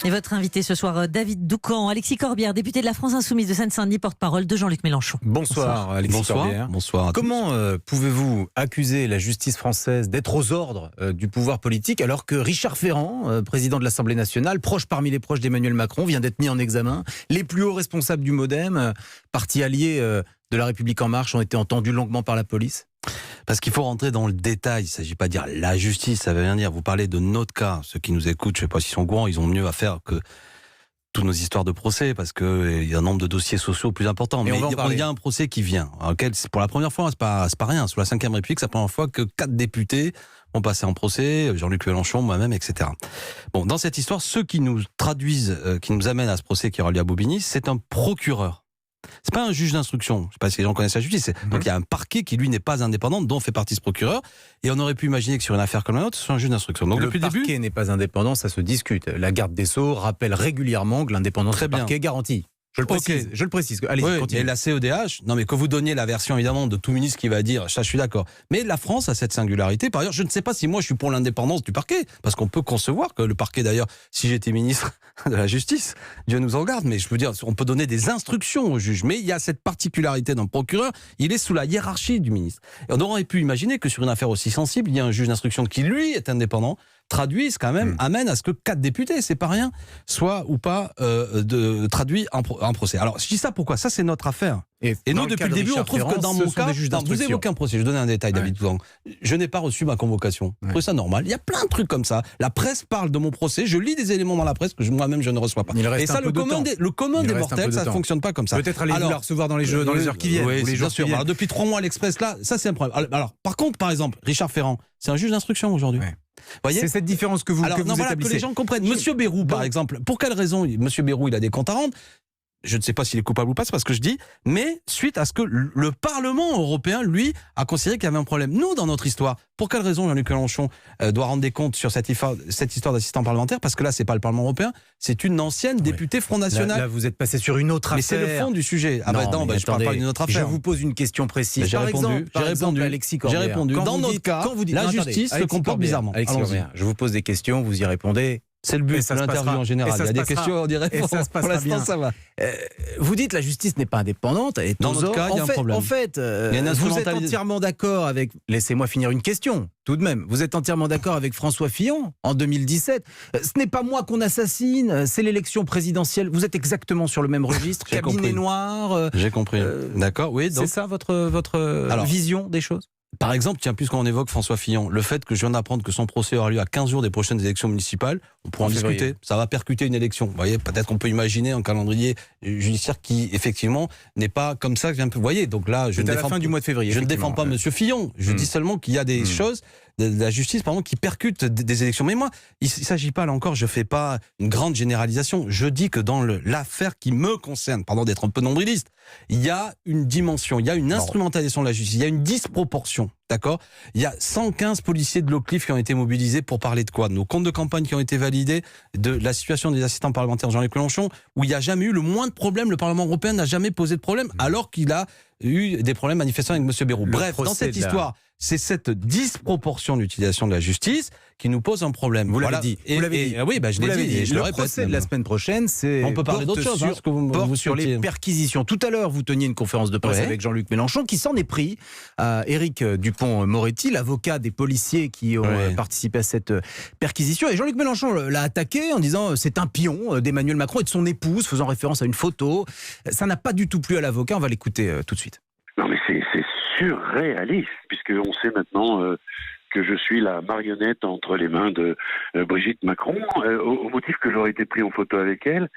Et votre invité ce soir, David Doucan, Alexis Corbière, député de la France Insoumise de Seine-Saint-Denis, porte-parole de Jean-Luc Mélenchon. Bonsoir Alexis Corbière. Bonsoir. Comment pouvez-vous accuser la justice française d'être aux ordres du pouvoir politique alors que Richard Ferrand, président de l'Assemblée nationale, parmi les proches d'Emmanuel Macron, vient d'être mis en examen. Les plus hauts responsables du MoDem, parti allié de La République En Marche, ont été entendus longuement par la police? Parce qu'il faut rentrer dans le détail. Il ne s'agit pas de dire la justice, ça veut rien dire. Vous parlez de notre cas. Ceux qui nous écoutent, je ne sais pas s'ils sont au courant, ils ont mieux à faire que toutes nos histoires de procès, parce qu'il y a un nombre de dossiers sociaux plus importants. Mais il y a un procès qui vient, auquel, pour la première fois, c'est pas rien. Sous la Ve République, c'est la première fois que 4 députés ont passé en procès, Jean-Luc Mélenchon, moi-même, etc. Bon, dans cette histoire, ceux qui nous traduisent, qui nous amènent à ce procès qui aura lieu à Bobigny, c'est un procureur. C'est pas un juge d'instruction. Je ne sais pas si les gens connaissent la justice. Donc il y a un parquet qui, lui, n'est pas indépendant, dont fait partie ce procureur. Et on aurait pu imaginer que sur une affaire comme la nôtre, ce soit un juge d'instruction. Donc le parquet n'est pas indépendant, ça se discute. La garde des Sceaux rappelle régulièrement que l'indépendance du parquet est garantie. Je le précise. Allez, continue. Et la CEDH, non mais que vous donniez la version évidemment de tout ministre qui va dire, ça je suis d'accord. Mais la France a cette singularité. Par ailleurs, je ne sais pas si moi je suis pour l'indépendance du parquet, parce qu'on peut concevoir que le parquet d'ailleurs, si j'étais ministre de la Justice, Dieu nous en garde, mais je veux dire, on peut donner des instructions au juge. Mais il y a cette particularité d'un procureur, il est sous la hiérarchie du ministre. Et on aurait pu imaginer que sur une affaire aussi sensible, il y a un juge d'instruction qui lui est indépendant, traduisent quand même, amène à ce que 4 députés, c'est pas rien, soient ou pas traduits en procès. Alors, je dis ça pourquoi? Ça, c'est notre affaire. Et nous, depuis le début, on trouve que dans mon cas, vous évoquez un procès, je donne un détail, David Doucan. Je n'ai pas reçu ma convocation. Je trouve ça normal. Il y a plein de trucs comme ça. La presse parle de mon procès, je lis des éléments dans la presse que moi-même je ne reçois pas. Et ça, le commun des mortels, ça ne fonctionne pas comme ça. Peut-être allez-vous la recevoir dans les heures qui viennent. Oui, bien sûr. Alors, depuis 3 mois à l'Express, là, ça c'est un problème. Alors, par contre, par exemple, Richard Ferrand, c'est un juge d'instruction aujourd'hui. Voyez, c'est cette différence que vous établissez. Que les gens comprennent. Monsieur Bayrou, par exemple, pour quelle raison Monsieur Bayrou, il a des comptes à rendre? Je ne sais pas s'il est coupable ou pas, c'est pas ce que je dis, mais suite à ce que le Parlement européen, lui, a considéré qu'il y avait un problème. Nous, dans notre histoire, pour quelle raison Jean-Luc Mélenchon doit rendre des comptes sur cette histoire d'assistant parlementaire? Parce que là, c'est pas le Parlement européen, c'est une ancienne députée Front National. Là, vous êtes passé sur une autre affaire. Mais c'est le fond du sujet. Je ne parle pas d'une autre affaire. Je vous pose une question précise. J'ai répondu, Alexis Corbière. J'ai répondu. Dans notre cas, la justice se comporte bizarrement. Alexis Corbière, je vous pose des questions, vous y répondez. C'est le but de l'interview en général. Il y a des questions, on dirait. Pour l'instant, ça va. Vous dites que la justice n'est pas indépendante. Et dans notre cas, il y a un problème. En fait, vous êtes entièrement d'accord avec... Laissez-moi finir une question, tout de même. Vous êtes entièrement d'accord avec François Fillon en 2017. Ce n'est pas moi qu'on assassine, c'est l'élection présidentielle. Vous êtes exactement sur le même registre. Cabinet noir. J'ai compris. D'accord, oui. C'est ça votre vision des choses? Par exemple, tiens, puisqu'on évoque François Fillon, le fait que je viens d'apprendre que son procès aura lieu à 15 jours des prochaines élections municipales, on pourra en discuter. Ça va percuter une élection. Vous voyez, peut-être qu'on peut imaginer un calendrier judiciaire qui, effectivement, n'est pas comme ça. Vous voyez, donc là, je ne défends fin du mois de février. Je ne défends pas M. Fillon. Je dis seulement qu'il y a des choses de la justice, pardon, qui percutent des élections. Mais moi, il ne s'agit pas, là encore, je ne fais pas une grande généralisation. Je dis que dans l'affaire qui me concerne, pardon d'être un peu nombriliste, il y a une dimension, il y a une instrumentalisation de la justice, il y a une disproportion, d'accord? Il y a 115 policiers de l'Oclif qui ont été mobilisés pour parler de quoi? De nos comptes de campagne qui ont été validés, de la situation des assistants parlementaires Jean-Luc Mélenchon, où il n'y a jamais eu le moins de problèmes, le Parlement européen n'a jamais posé de problème, alors qu'il a eu des problèmes manifestants avec M. Bayrou. Bref, dans cette histoire, c'est cette disproportion d'utilisation de la justice qui nous pose un problème. Vous l'avez dit. Oui, je l'ai dit. Et je le répète. Le procès de la semaine prochaine, on peut parler d'autre chose, sur les perquisitions. Tout à l'heure, vous teniez une conférence de presse avec Jean-Luc Mélenchon qui s'en est pris à Éric Dupond-Moretti, l'avocat des policiers qui ont participé à cette perquisition. Et Jean-Luc Mélenchon l'a attaqué en disant c'est un pion d'Emmanuel Macron et de son épouse, faisant référence à une photo. Ça n'a pas du tout plu à l'avocat. On va l'écouter tout de suite. Non, mais c'est surréaliste, puisqu'on sait maintenant que je suis la marionnette entre les mains de Brigitte Macron, au motif que j'aurais été pris en photo avec elle,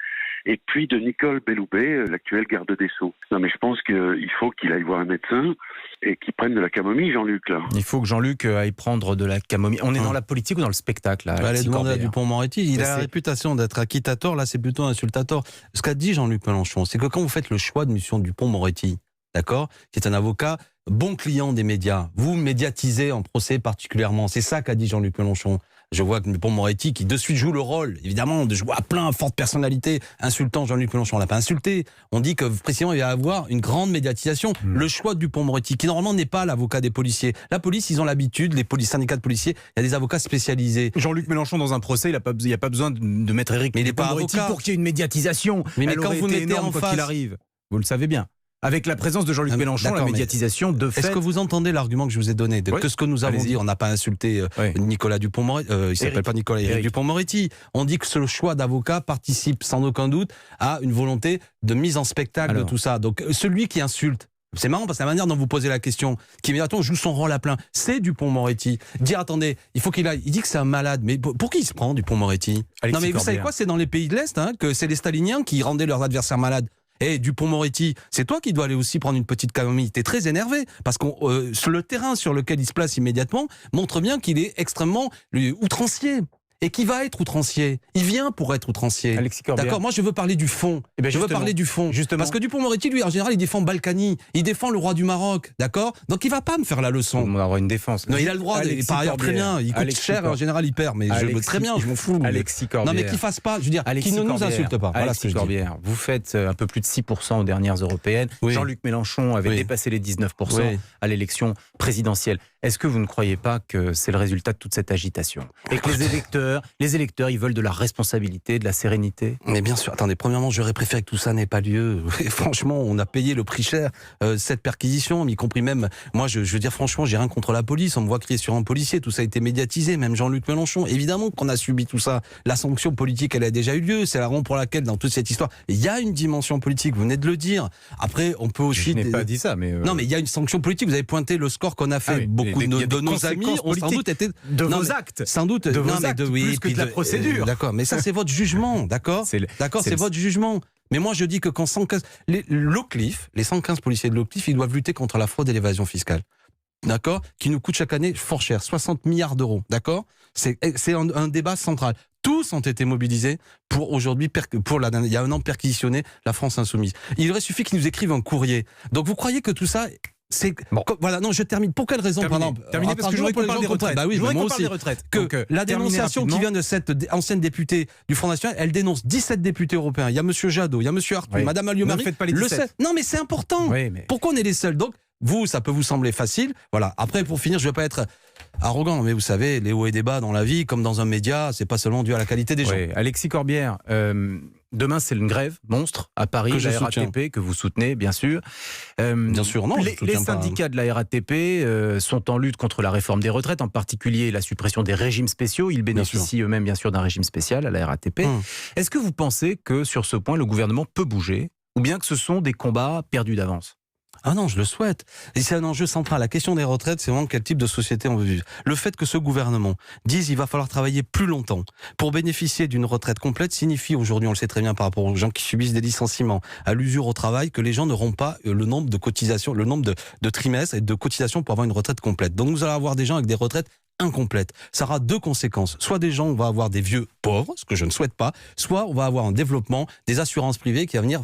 et puis de Nicole Belloubet, l'actuelle garde des Sceaux. Non, mais je pense qu'il faut qu'il aille voir un médecin et qu'il prenne de la camomille, Jean-Luc, là. Il faut que Jean-Luc aille prendre de la camomille. On est dans la politique ou dans le spectacle, là? Allez demander à Dupond-Moretti. Il a la réputation d'être acquittateur, là c'est plutôt insultateur. Ce qu'a dit Jean-Luc Mélenchon, c'est que quand vous faites le choix de M. Dupond-Moretti, d'accord, qui est un avocat bon client des médias, vous médiatisez en procès particulièrement, c'est ça qu'a dit Jean-Luc Mélenchon. Je vois que Dupond-Moretti qui de suite joue le rôle, évidemment, je vois plein forte personnalité insultant Jean-Luc Mélenchon. On l'a pas insulté. On dit que précisément il va y avoir une grande médiatisation. Le choix de Dupond-Moretti, qui normalement n'est pas l'avocat des policiers. La police, ils ont l'habitude, les syndicats de policiers, il y a des avocats spécialisés. Jean-Luc Mélenchon dans un procès, il n'y a pas besoin de mettre Éric Dupond-Moretti pour qu'il y ait une médiatisation. Mais Elle quand aurait vous été mettez énorme en quoi face, qu'il arrive. Vous le savez bien. Avec la présence de Jean-Luc Mélenchon, la médiatisation de fait... Est-ce que vous entendez l'argument que je vous ai donné que ce que nous avons dit, on n'a pas insulté Nicolas Dupond-Moretti, il s'appelle pas Nicolas, Éric Dupond-Moretti. On dit que ce choix d'avocat participe sans aucun doute à une volonté de mise en spectacle de tout ça. Donc celui qui insulte, c'est marrant parce que la manière dont vous posez la question, qui immédiatement joue son rôle à plein, c'est Dupond-Moretti. Dire attendez, il faut qu'il aille. Il dit que c'est un malade, mais pour qui il se prend Dupond-Moretti? Non mais vous savez quoi, c'est dans les pays de l'Est que c'est les staliniens qui rendaient leurs adversaires malades. Et Dupond-Moretti, c'est toi qui dois aller aussi prendre une petite camomille. T'es très énervé parce que sur le terrain sur lequel il se place immédiatement montre bien qu'il est extrêmement outrancier. Et qui va être outrancier? Il vient pour être outrancier. Alexis Corbière. D'accord, moi je veux parler du fond. Je veux parler du fond. Parce que Dupond-Moretti, lui, en général, il défend Balkany. Il défend le roi du Maroc. D'accord? Donc il va pas me faire la leçon. On va avoir une défense. Non, il a le droit. Par ailleurs, très bien. Il coûte cher et en général, il perd. Mais je veux très bien, je m'en fous. Alexis Corbière. Non, mais qu'il fasse pas, je veux dire, qu'il ne nous insulte pas. Voilà ce que je dis. Corbière, vous faites un peu plus de 6% aux dernières européennes. Jean-Luc Mélenchon avait dépassé les 19% à l'élection présidentielle. Est-ce que vous ne croyez pas que c'est le résultat de toute cette agitation? Et que les électeurs, ils veulent de la responsabilité, de la sérénité? Mais bien sûr, attendez, premièrement, j'aurais préféré que tout ça n'ait pas lieu. Et franchement, on a payé le prix cher, cette perquisition, y compris même, moi je veux dire franchement, j'ai rien contre la police, on me voit crier sur un policier, tout ça a été médiatisé, même Jean-Luc Mélenchon, évidemment qu'on a subi tout ça. La sanction politique, elle a déjà eu lieu, c'est la raison pour laquelle, dans toute cette histoire, il y a une dimension politique, vous venez de le dire. Après, on peut aussi... Je n'ai pas dit ça, mais... Non, mais il y a une sanction politique, vous avez pointé le score qu'on a fait, beaucoup de nos amis ont sans doute été... De vos actes. Sans doute. De vos actes, plus que de la procédure. D'accord, mais ça c'est votre jugement, d'accord? D'accord, c'est votre jugement. Mais moi je dis que quand 115... les 115 policiers de l'Oclif, ils doivent lutter contre la fraude et l'évasion fiscale. D'accord? Qui nous coûte chaque année fort cher, 60 milliards d'euros, d'accord? C'est un débat central. Tous ont été mobilisés pour aujourd'hui, il y a un an, perquisitionner la France insoumise. Il aurait suffi qu'ils nous écrivent un courrier. Donc vous croyez que tout ça... Voilà, non, je termine. Pour quelle raison, terminé parce que je voudrais qu'on parle des retraites. Bah oui, je voudrais moi qu'on aussi. parle des retraites. Que la dénonciation qui vient de cette ancienne députée du Front National, elle dénonce 17 députés européens. Il y a monsieur Jadot, il y a monsieur Arthur, madame Alliot-Marie. Ne faites pas les 17. Non, mais c'est important. Oui, mais... Pourquoi on est les seuls? Donc, vous, ça peut vous sembler facile. Voilà. Après, pour finir, je ne vais pas être arrogant, mais vous savez, les hauts et des bas dans la vie, comme dans un média, c'est pas seulement dû à la qualité des gens. Alexis Corbière, demain c'est une grève monstre à Paris, la RATP, que vous soutenez, bien sûr. Bien sûr, non. Les syndicats de la RATP sont en lutte contre la réforme des retraites, en particulier la suppression des régimes spéciaux. Ils bénéficient eux-mêmes, bien sûr, d'un régime spécial à la RATP. Est-ce que vous pensez que sur ce point, le gouvernement peut bouger, ou bien que ce sont des combats perdus d'avance? Ah non, je le souhaite. Et c'est un enjeu central. La question des retraites, c'est vraiment quel type de société on veut vivre. Le fait que ce gouvernement dise qu'il va falloir travailler plus longtemps pour bénéficier d'une retraite complète signifie aujourd'hui, on le sait très bien par rapport aux gens qui subissent des licenciements, à l'usure au travail, que les gens n'auront pas le nombre de cotisations, le nombre de trimestres et de cotisations pour avoir une retraite complète. Donc nous allons avoir des gens avec des retraites incomplète. Ça aura deux conséquences. Soit des gens, on va avoir des vieux pauvres, ce que je ne souhaite pas, soit on va avoir un développement des assurances privées qui va venir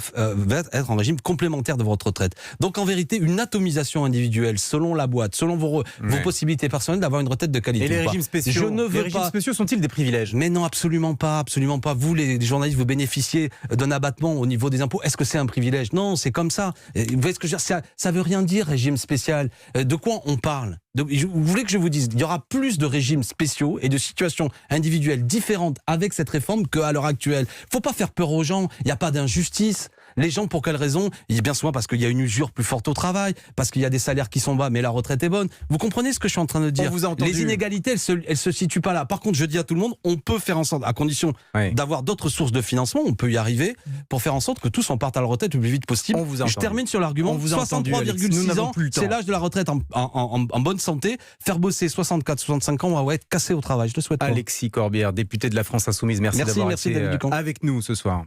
être en régime complémentaire de votre retraite. Donc en vérité, une atomisation individuelle selon la boîte, selon vos possibilités personnelles d'avoir une retraite de qualité. Et les régimes spéciaux, je ne veux les régimes spéciaux sont-ils des privilèges? Mais non, absolument pas, absolument pas. Vous, les journalistes, vous bénéficiez d'un abattement au niveau des impôts. Est-ce que c'est un privilège? Non, c'est comme ça. Vous voyez ce que je veux dire? Ça veut rien dire, régime spécial. De quoi on parle? Vous voulez que je vous dise, il y aura plus de régimes spéciaux et de situations individuelles différentes avec cette réforme qu'à l'heure actuelle. Faut pas faire peur aux gens, il n'y a pas d'injustice. Les gens, pour quelle raison? Bien souvent parce qu'il y a une usure plus forte au travail, parce qu'il y a des salaires qui sont bas, mais la retraite est bonne. Vous comprenez ce que je suis en train de dire? Les inégalités, elles se situent pas là. Par contre, je dis à tout le monde, on peut faire en sorte, à condition d'avoir d'autres sources de financement, on peut y arriver pour faire en sorte que tous on parte à la retraite le plus vite possible. Je termine sur l'argument. 63,6 ans, c'est l'âge de la retraite en bonne santé. Faire bosser 64-65 ans, on va être cassé au travail. Je le souhaite pas. Alexis Corbière, député de la France Insoumise, merci d'avoir été avec nous ce soir.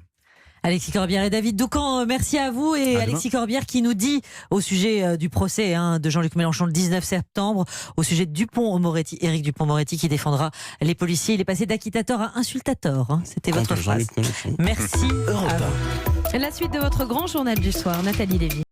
Alexis Corbière et David Doucan, merci à vous. Et Alexis Corbière qui nous dit au sujet du procès de Jean-Luc Mélenchon le 19 septembre, au sujet de Dupond-Moretti, Éric Dupond-Moretti qui défendra les policiers. Il est passé d'acquittateur à insultateur. C'était votre phrase. Merci. La suite de votre grand journal du soir, Nathalie Lévy.